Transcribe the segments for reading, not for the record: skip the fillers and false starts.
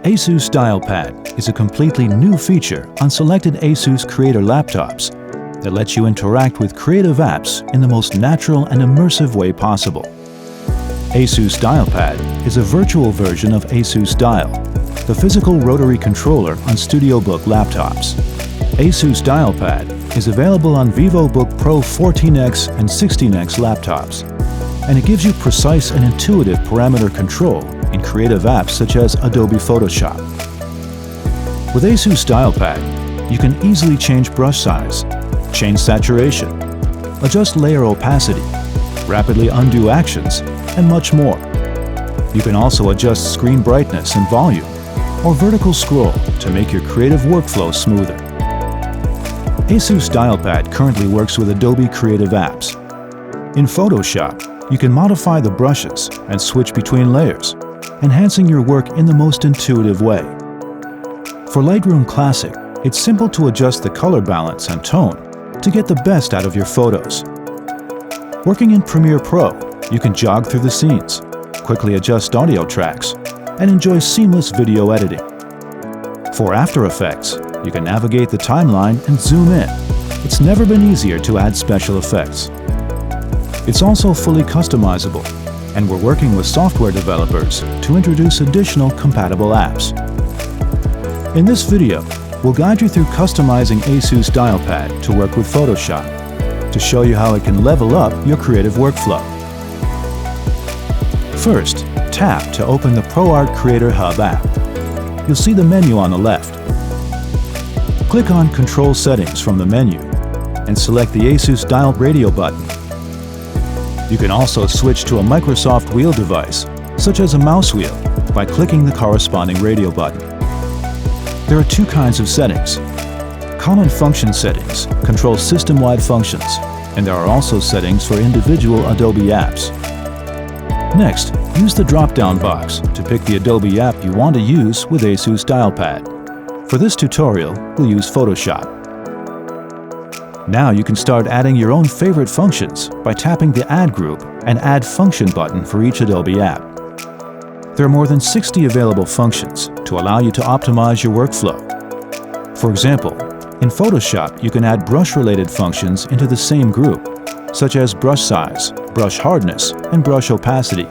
ASUS DialPad is a completely new feature on selected ASUS Creator laptops that lets you interact with creative apps in the most natural and immersive way possible. ASUS DialPad is a virtual version of ASUS Dial, the physical rotary controller on Studiobook laptops. ASUS DialPad is available on Vivobook Pro 14X and 16X laptops, and it gives you precise and intuitive parameter control in creative apps such as Adobe Photoshop. With ASUS DialPad, you can easily change brush size, change saturation, adjust layer opacity, rapidly undo actions, and much more. You can also adjust screen brightness and volume, or vertical scroll to make your creative workflow smoother. ASUS DialPad currently works with Adobe Creative Apps. In Photoshop, you can modify the brushes and switch between layers, enhancing your work in the most intuitive way. For Lightroom Classic, it's simple to adjust the color balance and tone to get the best out of your photos. Working in Premiere Pro, you can jog through the scenes, quickly adjust audio tracks, and enjoy seamless video editing. For After Effects, you can navigate the timeline and zoom in. It's never been easier to add special effects. It's also fully customizable, and we're working with software developers to introduce additional compatible apps. In this video, we'll guide you through customizing ASUS DialPad to work with Photoshop, to show you how it can level up your creative workflow. First, tap to open the ProArt Creator Hub app. You'll see the menu on the left. Click on Control Settings from the menu and select the ASUS Dial Radio button. You can also switch to a Microsoft wheel device, such as a mouse wheel, by clicking the corresponding radio button. There are two kinds of settings. Common function settings control system-wide functions, and there are also settings for individual Adobe apps. Next, use the drop-down box to pick the Adobe app you want to use with ASUS DialPad. For this tutorial, we'll use Photoshop. Now you can start adding your own favorite functions by tapping the Add Group and Add Function button for each Adobe app. There are more than 60 available functions to allow you to optimize your workflow. For example, in Photoshop, you can add brush-related functions into the same group, such as brush size, brush hardness, and brush opacity.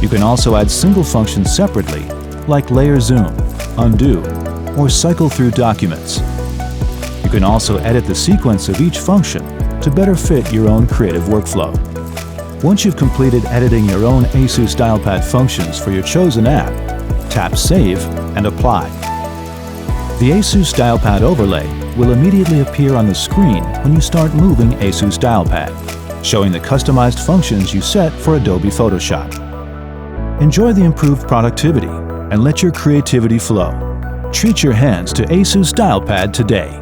You can also add single functions separately, like layer zoom, undo, or cycle through documents. You can also edit the sequence of each function to better fit your own creative workflow. Once you've completed editing your own ASUS DialPad functions for your chosen app, tap Save and Apply. The ASUS DialPad overlay will immediately appear on the screen when you start moving ASUS DialPad, showing the customized functions you set for Adobe Photoshop. Enjoy the improved productivity and let your creativity flow. Treat your hands to ASUS DialPad today.